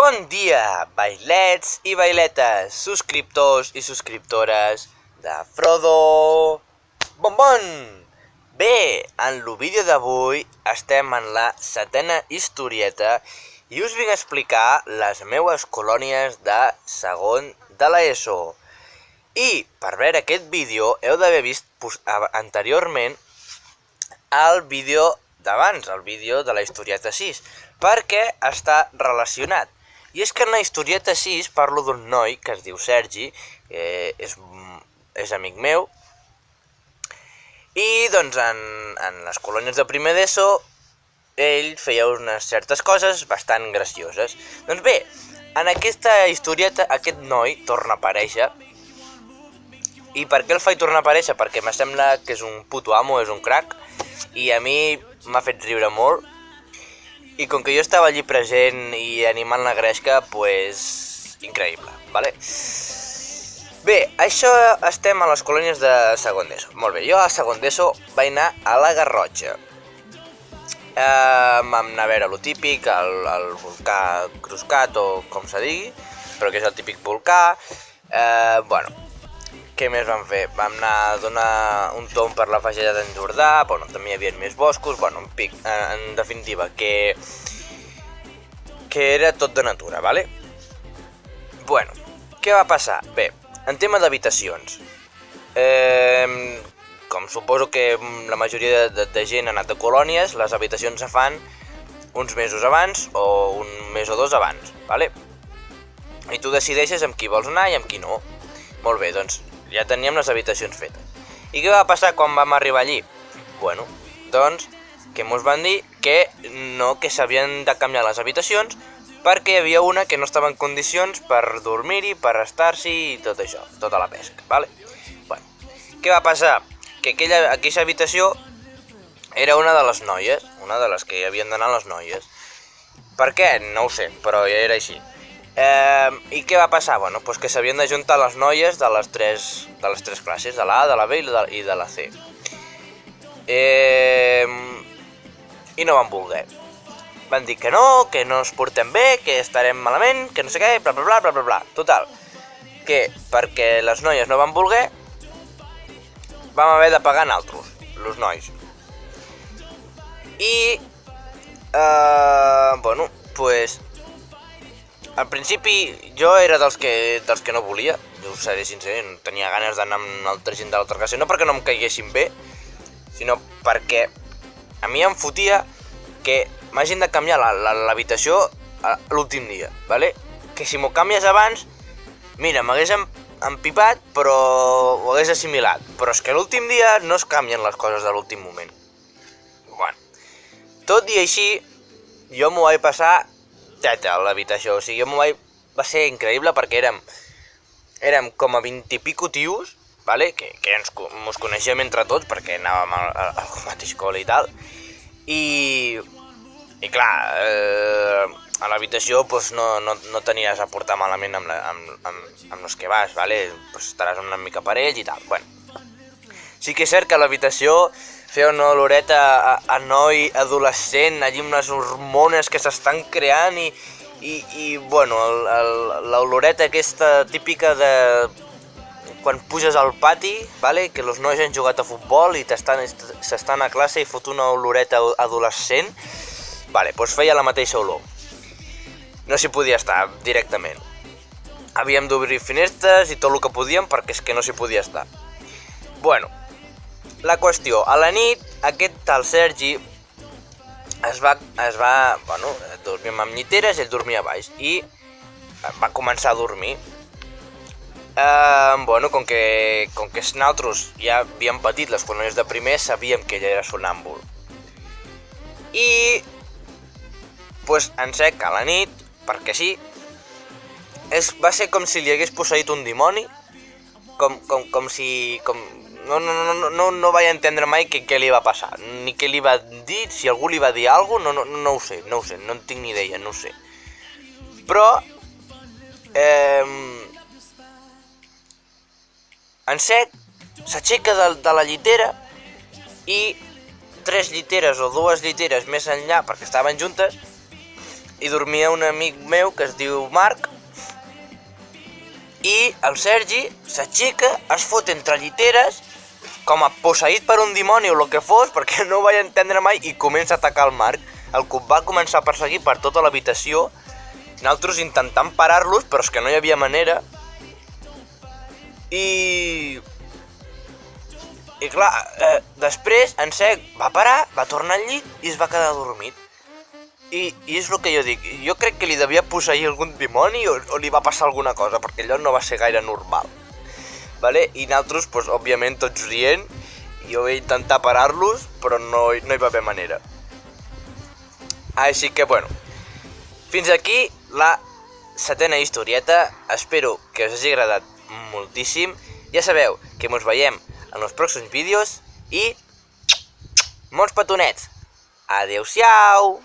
Bon dia, bailets i bailetes, subscriptors i subscriptores de Frodo Bonbon. Bé, en el vídeo d'avui estem en la 7a historieta i us vinc a explicar les meues colònies de segon de l'ESO. I per veure aquest vídeo heu d'haver vist anteriorment el vídeo d'abans, el vídeo de la historieta 6, perquè està relacionat. I és que en la historieta 6 parlo d'un noi que es diu Sergi, que és amic meu, i doncs en les colònies de primer d'ESO ell feia unes certes coses bastant gracioses. Doncs bé, en aquesta historieta aquest noi torna a aparèixer. I per què el faig tornar a aparèixer? Perquè me sembla que és un puto amo, és un crack, i a mi m'ha fet riure molt. I com que jo estava allí present i animant la gresca, pues increïble, vale? Bé, això estem a les colònies de segon d'ESO. Molt bé, jo a segon d'ESO vaig anar a la Garrotxa. Vam anar a veure lo típic, el volcà Cruscat o com se digui, però que és el típic volcà. Bueno, què més vam fer? Vam anar a donar un tomb per la fageda d'en Jordà, bueno, també hi havia més boscos, bueno, en definitiva, que era tot de natura, vale? Bueno, què va passar? Bé, en tema d'habitacions, com suposo que la majoria de gent ha anat a colònies, les habitacions se fan uns mesos abans o un mes o dos abans, vale? I tu decideixes amb qui vols anar i amb qui no. Molt bé, doncs ja teníem les habitacions fetes. I què va passar quan vam arribar allí? Bueno, doncs, que mos van dir que no, que s'havien de canviar les habitacions perquè hi havia una que no estava en condicions per dormir-hi, per estar-s'hi i tot això, tota la pesca, vale? Bueno, què va passar? Que aquella habitació era una de les noies, una de les que hi havien d'anar les noies. Per què? No ho sé, però ja era així. I què va passar? Bueno, pues que s'havien d'ajuntar les noies de les tres classes, de la A, de la B i de la C. I no van voler. Van dir que no ens portem bé, que estarem malament, que no sé què, bla bla bla bla bla bla. Total, que perquè les noies no van voler, vam haver de pagar naltros, los nois. I, bueno, pues al principi jo era dels que no volia, jo us seré sincer, no tenia ganes d'anar amb altra gent de l'altra classe, no perquè no em caiguessin bé, sinó perquè a mi em fotia que m'hagin de canviar l'habitació l'últim dia, vale? Que si m'ho canvies abans, mira, m'hagués empipat, però ho hagués assimilat, però és que l'últim dia no es canvien les coses de l'últim moment. Bueno, tot i així, jo m'ho vaig passar teta a l'habitació, o sigui, va ser increïble perquè érem com a 20 i pico tios, vale? Que ens coneixíem entre tots perquè anàvem a la mateixa escola i tal, i clar, a l'habitació pues, no tenies a portar malament amb els que vas, vale? Pues estaràs una mica per ells i tal. Bueno, sí que és cert que a l'habitació feia una oloreta a noi adolescent, allí amb les hormones que s'estan creant i bueno, l'oloreta aquesta típica de quan puges al pati, vale? Que els nois han jugat a futbol i s'estan a classe i fot una oloreta adolescent, vale, doncs feia la mateixa olor. No s'hi podia estar directament. Havíem d'obrir finestres i tot el que podíem perquè és que no s'hi podia estar. Bueno, la qüestió, a la nit, aquest tal Sergi bueno, dormíem amb lliteres, ell dormia a baix i va començar a dormir. Bueno, com que nosaltres ja havíem patit les colònies de primer, sabíem que ell era sonàmbul. I, pues, en sec, a la nit, perquè sí, va ser com si li hagués posseït un dimoni, com si... No vaig entendre mai què li va passar, ni què li va dir, si algú li va dir alguna cosa, no ho sé, no en tinc ni idea, no ho sé. Però, en sec, s'aixeca de la llitera i 3 lliteres o 2 lliteres més enllà, perquè estaven juntes, hi dormia un amic meu que es diu Marc, i el Sergi s'aixeca, es fot entre lliteres, com a posseït per un dimoni o el que fos, perquè no ho vaig entendre mai, i comença a atacar el Marc. El cop va començar a perseguir per tota l'habitació, nosaltres intentant parar-los, però és que no hi havia manera. I clar, després en Sec va parar, va tornar al llit i es va quedar dormit. I és el que jo dic, jo crec que li devia posseir algun dimoni o li va passar alguna cosa, perquè allò no va ser gaire normal. Vale? I nosaltres, pues, òbviament, tots rient, jo vaig intentar parar-los, però no hi va haver manera. Així que, bueno, fins aquí la 7a historieta. Espero que us hagi agradat moltíssim. Ja sabeu que ens veiem en els pròxims vídeos i molts petonets. Adeu-siau!